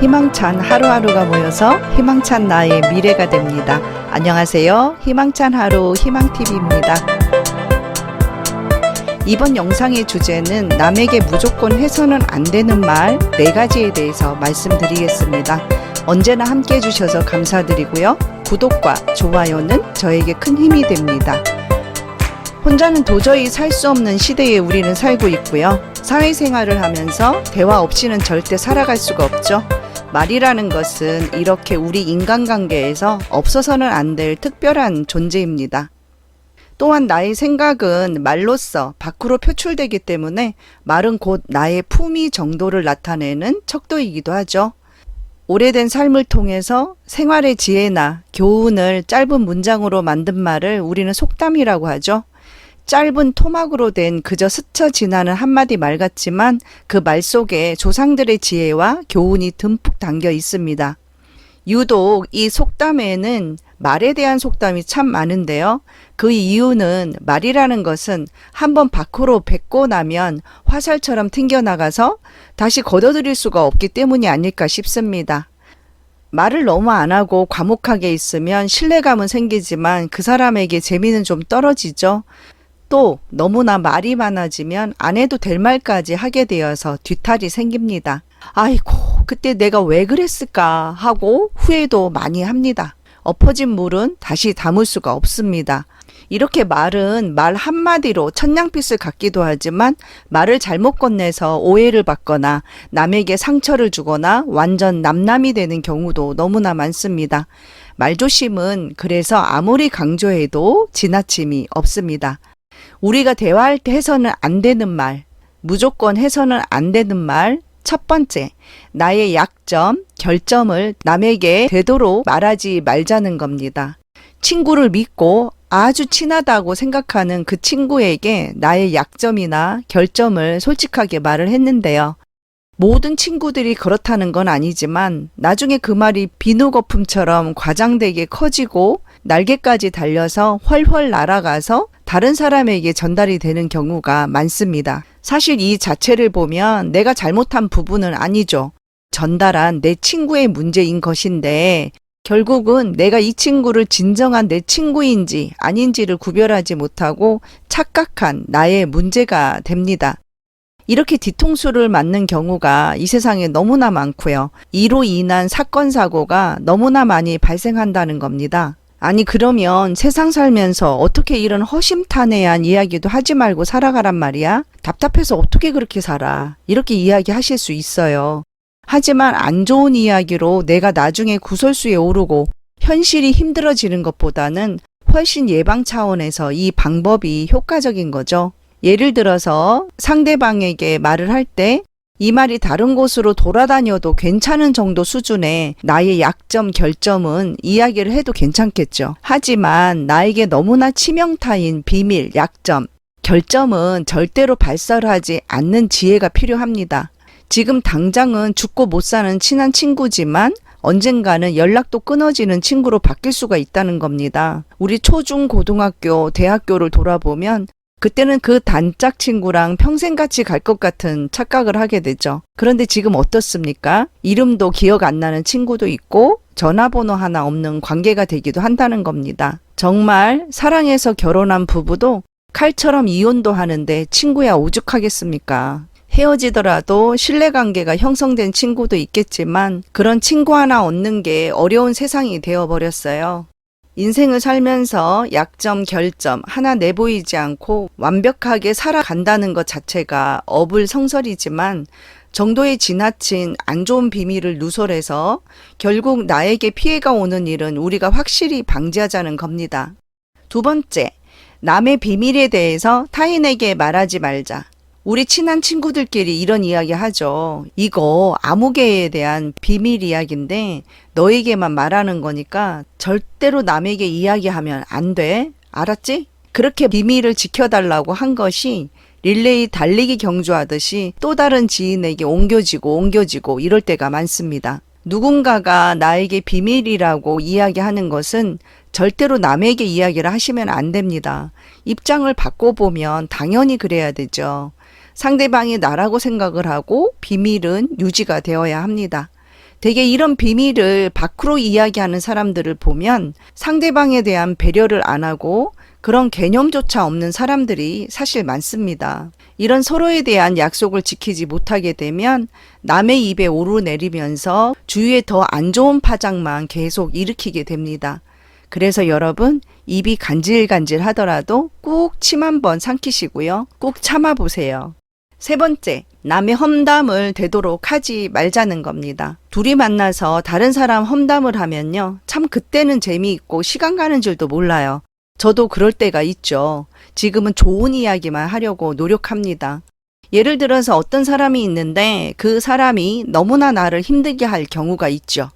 희망찬 하루하루가 모여서 희망찬 나의 미래가 됩니다. 안녕하세요. 희망찬 하루 희망TV입니다. 이번 영상의 주제는 남에게 무조건 해서는 안 되는 말 4가지에 대해서 말씀드리겠습니다. 언제나 함께 해주셔서 감사드리고요. 구독과 좋아요는 저에게 큰 힘이 됩니다. 혼자는 도저히 살 수 없는 시대에 우리는 살고 있고요. 사회생활을 하면서 대화 없이는 절대 살아갈 수가 없죠. 말이라는 것은 이렇게 우리 인간관계에서 없어서는 안 될 특별한 존재입니다. 또한 나의 생각은 말로써 밖으로 표출되기 때문에 말은 곧 나의 품위 정도를 나타내는 척도이기도 하죠. 오래된 삶을 통해서 생활의 지혜나 교훈을 짧은 문장으로 만든 말을 우리는 속담이라고 하죠. 짧은 토막으로 된 그저 스쳐 지나는 한마디 말 같지만 그 말 속에 조상들의 지혜와 교훈이 듬뿍 담겨 있습니다. 유독 이 속담에는 말에 대한 속담이 참 많은데요. 그 이유는 말이라는 것은 한번 밖으로 뱉고 나면 화살처럼 튕겨나가서 다시 걷어들일 수가 없기 때문이 아닐까 싶습니다. 말을 너무 안 하고 과묵하게 있으면 신뢰감은 생기지만 그 사람에게 재미는 좀 떨어지죠. 또 너무나 말이 많아지면 안 해도 될 말까지 하게 되어서 뒤탈이 생깁니다. 아이고, 그때 내가 왜 그랬을까 하고 후회도 많이 합니다. 엎어진 물은 다시 담을 수가 없습니다. 이렇게 말은 말 한마디로 천냥빚을 갚기도 하지만 말을 잘못 건네서 오해를 받거나 남에게 상처를 주거나 완전 남남이 되는 경우도 너무나 많습니다. 말조심은 그래서 아무리 강조해도 지나침이 없습니다. 우리가 대화할 때 해서는 안 되는 말, 무조건 해서는 안 되는 말, 첫 번째, 나의 약점, 결점을 남에게 되도록 말하지 말자는 겁니다. 친구를 믿고 아주 친하다고 생각하는 그 친구에게 나의 약점이나 결점을 솔직하게 말을 했는데요. 모든 친구들이 그렇다는 건 아니지만 나중에 그 말이 비누거품처럼 과장되게 커지고 날개까지 달려서 훨훨 날아가서 다른 사람에게 전달이 되는 경우가 많습니다. 사실 이 자체를 보면 내가 잘못한 부분은 아니죠. 전달한 내 친구의 문제인 것인데 결국은 내가 이 친구를 진정한 내 친구인지 아닌지를 구별하지 못하고 착각한 나의 문제가 됩니다. 이렇게 뒤통수를 맞는 경우가 이 세상에 너무나 많고요. 이로 인한 사건 사고가 너무나 많이 발생한다는 겁니다. 아니 그러면 세상 살면서 어떻게 이런 허심탄회한 이야기도 하지 말고 살아가란 말이야? 답답해서 어떻게 그렇게 살아? 이렇게 이야기하실 수 있어요. 하지만 안 좋은 이야기로 내가 나중에 구설수에 오르고 현실이 힘들어지는 것보다는 훨씬 예방 차원에서 이 방법이 효과적인 거죠. 예를 들어서 상대방에게 말을 할 때 이 말이 다른 곳으로 돌아다녀도 괜찮은 정도 수준의 나의 약점, 결점은 이야기를 해도 괜찮겠죠. 하지만 나에게 너무나 치명타인 비밀, 약점, 결점은 절대로 발설하지 않는 지혜가 필요합니다. 지금 당장은 죽고 못 사는 친한 친구지만 언젠가는 연락도 끊어지는 친구로 바뀔 수가 있다는 겁니다. 우리 초중 고등학교, 대학교를 돌아보면 그때는 그 단짝 친구랑 평생 같이 갈 것 같은 착각을 하게 되죠. 그런데 지금 어떻습니까? 이름도 기억 안 나는 친구도 있고 전화번호 하나 없는 관계가 되기도 한다는 겁니다. 정말 사랑해서 결혼한 부부도 칼처럼 이혼도 하는데 친구야 오죽하겠습니까? 헤어지더라도 신뢰관계가 형성된 친구도 있겠지만 그런 친구 하나 얻는 게 어려운 세상이 되어버렸어요. 인생을 살면서 약점, 결점 하나 내보이지 않고 완벽하게 살아간다는 것 자체가 어불성설이지만 정도에 지나친 안 좋은 비밀을 누설해서 결국 나에게 피해가 오는 일은 우리가 확실히 방지하자는 겁니다. 두 번째, 남의 비밀에 대해서 타인에게 말하지 말자. 우리 친한 친구들끼리 이런 이야기 하죠. 이거 아무개에 대한 비밀 이야기인데 너에게만 말하는 거니까 절대로 남에게 이야기하면 안 돼. 알았지? 그렇게 비밀을 지켜달라고 한 것이 릴레이 달리기 경주하듯이 또 다른 지인에게 옮겨지고 이럴 때가 많습니다. 누군가가 나에게 비밀이라고 이야기하는 것은 절대로 남에게 이야기를 하시면 안 됩니다. 입장을 바꿔보면 당연히 그래야 되죠. 상대방이 나라고 생각을 하고 비밀은 유지가 되어야 합니다. 되게 이런 비밀을 밖으로 이야기하는 사람들을 보면 상대방에 대한 배려를 안 하고 그런 개념조차 없는 사람들이 사실 많습니다. 이런 서로에 대한 약속을 지키지 못하게 되면 남의 입에 오르내리면서 주위에 더 안 좋은 파장만 계속 일으키게 됩니다. 그래서 여러분, 입이 간질간질 하더라도 꾹 침 한번 삼키시고요. 꾹 참아보세요. 세 번째, 남의 험담을 되도록 하지 말자는 겁니다. 둘이 만나서 다른 사람 험담을 하면요. 참 그때는 재미있고 시간 가는 줄도 몰라요. 저도 그럴 때가 있죠. 지금은 좋은 이야기만 하려고 노력합니다. 예를 들어서 어떤 사람이 있는데 그 사람이 너무나 나를 힘들게 할 경우가 있죠.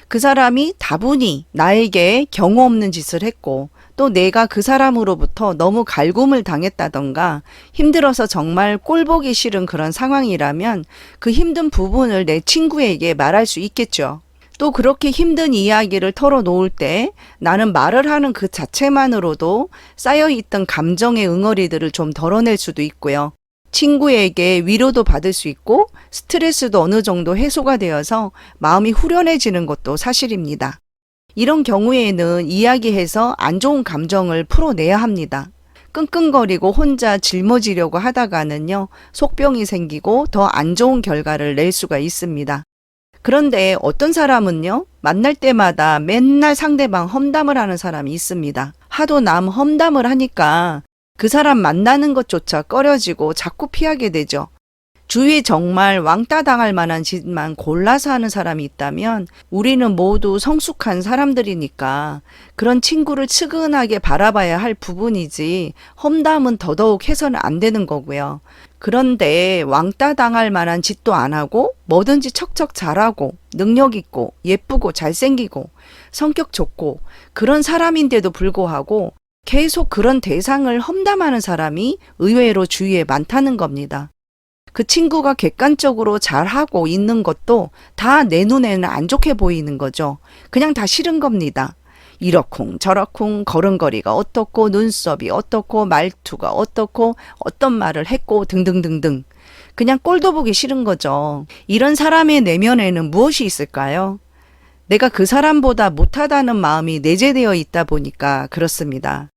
그 사람이 다분히 나에게 경우 없는 짓을 했고 또 내가 그 사람으로부터 너무 갈굼을 당했다던가 힘들어서 정말 꼴보기 싫은 그런 상황이라면 그 힘든 부분을 내 친구에게 말할 수 있겠죠. 또 그렇게 힘든 이야기를 털어놓을 때 나는 말을 하는 그 자체만으로도 쌓여있던 감정의 응어리들을 좀 덜어낼 수도 있고요. 친구에게 위로도 받을 수 있고 스트레스도 어느 정도 해소가 되어서 마음이 후련해지는 것도 사실입니다. 이런 경우에는 이야기해서 안 좋은 감정을 풀어내야 합니다. 끙끙거리고 혼자 짊어지려고 하다가는요, 속병이 생기고 더 안 좋은 결과를 낼 수가 있습니다. 그런데 어떤 사람은요, 만날 때마다 맨날 상대방 험담을 하는 사람이 있습니다. 하도 남 험담을 하니까 그 사람 만나는 것조차 꺼려지고 자꾸 피하게 되죠. 주위에 정말 왕따 당할 만한 짓만 골라서 하는 사람이 있다면 우리는 모두 성숙한 사람들이니까 그런 친구를 측은하게 바라봐야 할 부분이지 험담은 더더욱 해서는 안 되는 거고요. 그런데 왕따 당할 만한 짓도 안 하고 뭐든지 척척 잘하고 능력 있고 예쁘고 잘생기고 성격 좋고 그런 사람인데도 불구하고 계속 그런 대상을 험담하는 사람이 의외로 주위에 많다는 겁니다. 그 친구가 객관적으로 잘하고 있는 것도 다 내 눈에는 안 좋게 보이는 거죠. 그냥 다 싫은 겁니다. 이러쿵 저러쿵 걸음걸이가 어떻고 눈썹이 어떻고 말투가 어떻고 어떤 말을 했고 등등등등. 그냥 꼴도 보기 싫은 거죠. 이런 사람의 내면에는 무엇이 있을까요? 내가 그 사람보다 못하다는 마음이 내재되어 있다 보니까 그렇습니다.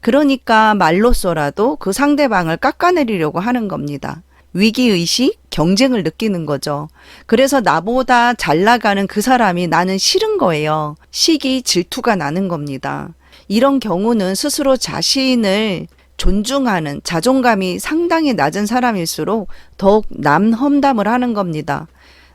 그러니까 말로써라도 그 상대방을 깎아내리려고 하는 겁니다. 위기의식, 경쟁을 느끼는 거죠. 그래서 나보다 잘 나가는 그 사람이 나는 싫은 거예요. 시기, 질투가 나는 겁니다. 이런 경우는 스스로 자신을 존중하는 자존감이 상당히 낮은 사람일수록 더욱 남 험담을 하는 겁니다.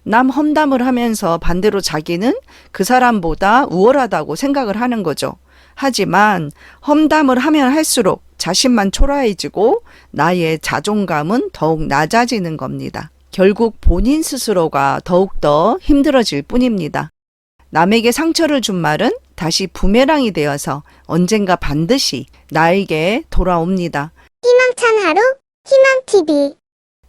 남 험담을 하면서 반대로 자기는 그 사람보다 우월하다고 생각을 하는 거죠. 하지만 험담을 하면 할수록 자신만 초라해지고 나의 자존감은 더욱 낮아지는 겁니다. 결국 본인 스스로가 더욱더 힘들어질 뿐입니다. 남에게 상처를 준 말은 다시 부메랑이 되어서 언젠가 반드시 나에게 돌아옵니다. 희망찬 하루, 희망TV.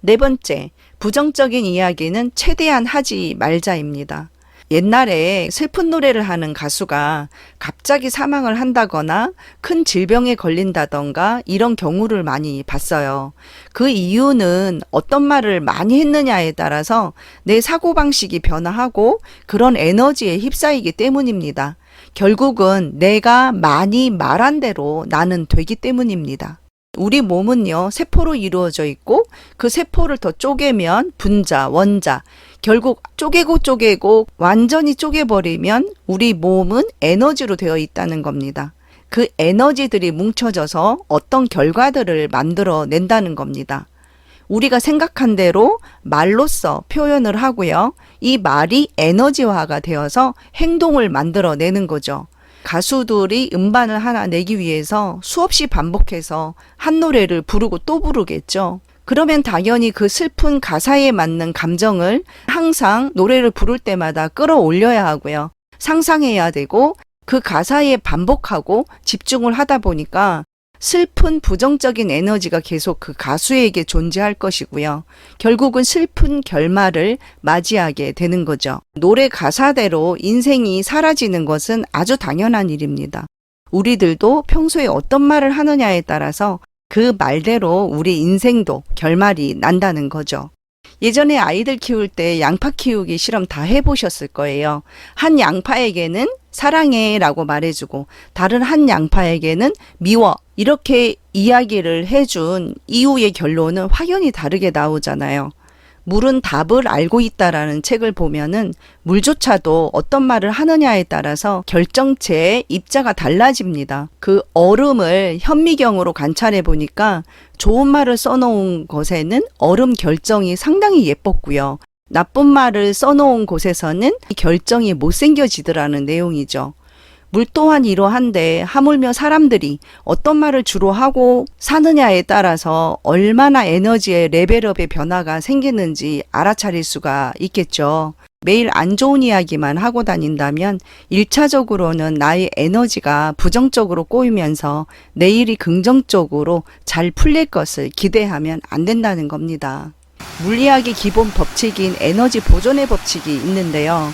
네 번째, 부정적인 이야기는 최대한 하지 말자입니다. 옛날에 슬픈 노래를 하는 가수가 갑자기 사망을 한다거나 큰 질병에 걸린다던가 이런 경우를 많이 봤어요. 그 이유는 어떤 말을 많이 했느냐에 따라서 내 사고방식이 변화하고 그런 에너지에 휩싸이기 때문입니다. 결국은 내가 많이 말한 대로 나는 되기 때문입니다. 우리 몸은요, 세포로 이루어져 있고 그 세포를 더 쪼개면 분자, 원자, 결국 쪼개고 완전히 쪼개버리면 우리 몸은 에너지로 되어 있다는 겁니다. 그 에너지들이 뭉쳐져서 어떤 결과들을 만들어낸다는 겁니다. 우리가 생각한 대로 말로써 표현을 하고요. 이 말이 에너지화가 되어서 행동을 만들어내는 거죠. 가수들이 음반을 하나 내기 위해서 수없이 반복해서 한 노래를 부르고 또 부르겠죠. 그러면 당연히 그 슬픈 가사에 맞는 감정을 항상 노래를 부를 때마다 끌어올려야 하고요. 상상해야 되고 그 가사에 반복하고 집중을 하다 보니까 슬픈 부정적인 에너지가 계속 그 가수에게 존재할 것이고요. 결국은 슬픈 결말을 맞이하게 되는 거죠. 노래 가사대로 인생이 사라지는 것은 아주 당연한 일입니다. 우리들도 평소에 어떤 말을 하느냐에 따라서 그 말대로 우리 인생도 결말이 난다는 거죠. 예전에 아이들 키울 때 양파 키우기 실험 다 해보셨을 거예요. 한 양파에게는 사랑해 라고 말해주고 다른 한 양파에게는 미워 이렇게 이야기를 해준 이후의 결론은 확연히 다르게 나오잖아요. 물은 답을 알고 있다라는 책을 보면은 물조차도 어떤 말을 하느냐에 따라서 결정체의 입자가 달라집니다. 그 얼음을 현미경으로 관찰해 보니까 좋은 말을 써놓은 것에는 얼음 결정이 상당히 예뻤고요. 나쁜 말을 써놓은 곳에서는 결정이 못생겨지더라는 내용이죠. 물 또한 이러한데 하물며 사람들이 어떤 말을 주로 하고 사느냐에 따라서 얼마나 에너지의 레벨업의 변화가 생기는지 알아차릴 수가 있겠죠. 매일 안 좋은 이야기만 하고 다닌다면 1차적으로는 나의 에너지가 부정적으로 꼬이면서 내일이 긍정적으로 잘 풀릴 것을 기대하면 안 된다는 겁니다. 물리학의 기본 법칙인 에너지 보존의 법칙이 있는데요.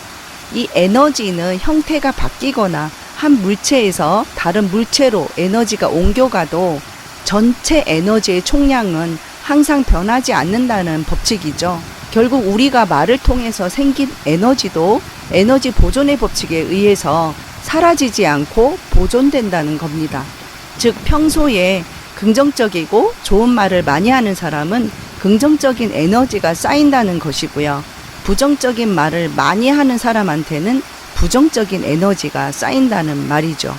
이 에너지는 형태가 바뀌거나 한 물체에서 다른 물체로 에너지가 옮겨가도 전체 에너지의 총량은 항상 변하지 않는다는 법칙이죠. 결국 우리가 말을 통해서 생긴 에너지도 에너지 보존의 법칙에 의해서 사라지지 않고 보존된다는 겁니다. 즉 평소에 긍정적이고 좋은 말을 많이 하는 사람은 긍정적인 에너지가 쌓인다는 것이고요. 부정적인 말을 많이 하는 사람한테는 부정적인 에너지가 쌓인다는 말이죠.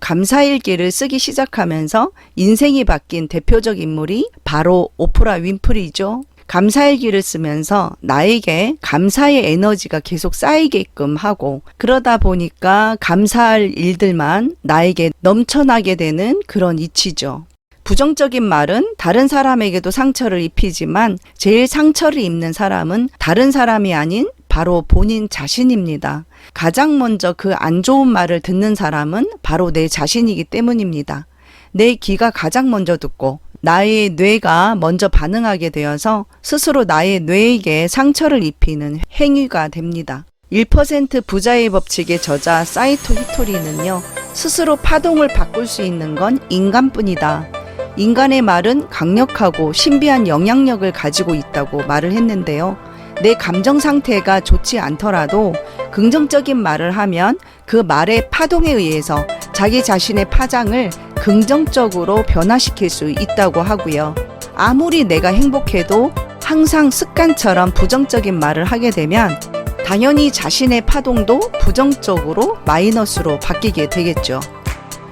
감사일기를 쓰기 시작하면서 인생이 바뀐 대표적 인물이 바로 오프라 윈프리죠. 감사일기를 쓰면서 나에게 감사의 에너지가 계속 쌓이게끔 하고 그러다 보니까 감사할 일들만 나에게 넘쳐나게 되는 그런 이치죠. 부정적인 말은 다른 사람에게도 상처를 입히지만 제일 상처를 입는 사람은 다른 사람이 아닌 바로 본인 자신입니다. 가장 먼저 그 안 좋은 말을 듣는 사람은 바로 내 자신이기 때문입니다. 내 귀가 가장 먼저 듣고 나의 뇌가 먼저 반응하게 되어서 스스로 나의 뇌에게 상처를 입히는 행위가 됩니다. 1% 부자의 법칙의 저자 사이토 히토리는요, 스스로 파동을 바꿀 수 있는 건 인간뿐이다. 인간의 말은 강력하고 신비한 영향력을 가지고 있다고 말을 했는데요. 내 감정 상태가 좋지 않더라도 긍정적인 말을 하면 그 말의 파동에 의해서 자기 자신의 파장을 긍정적으로 변화시킬 수 있다고 하고요. 아무리 내가 행복해도 항상 습관처럼 부정적인 말을 하게 되면 당연히 자신의 파동도 부정적으로 마이너스로 바뀌게 되겠죠.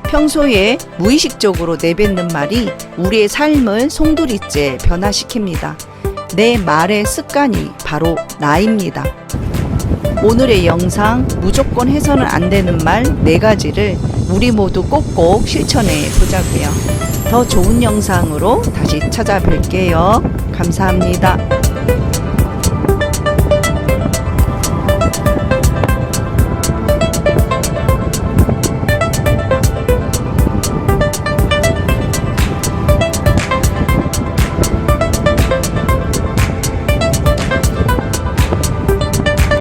평소에 무의식적으로 내뱉는 말이 우리의 삶을 송두리째 변화시킵니다. 내 말의 습관이 바로 나입니다. 오늘의 영상 무조건 해서는 안 되는 말 4가지를 우리 모두 꼭꼭 실천해 보자고요. 더 좋은 영상으로 다시 찾아뵐게요. 감사합니다.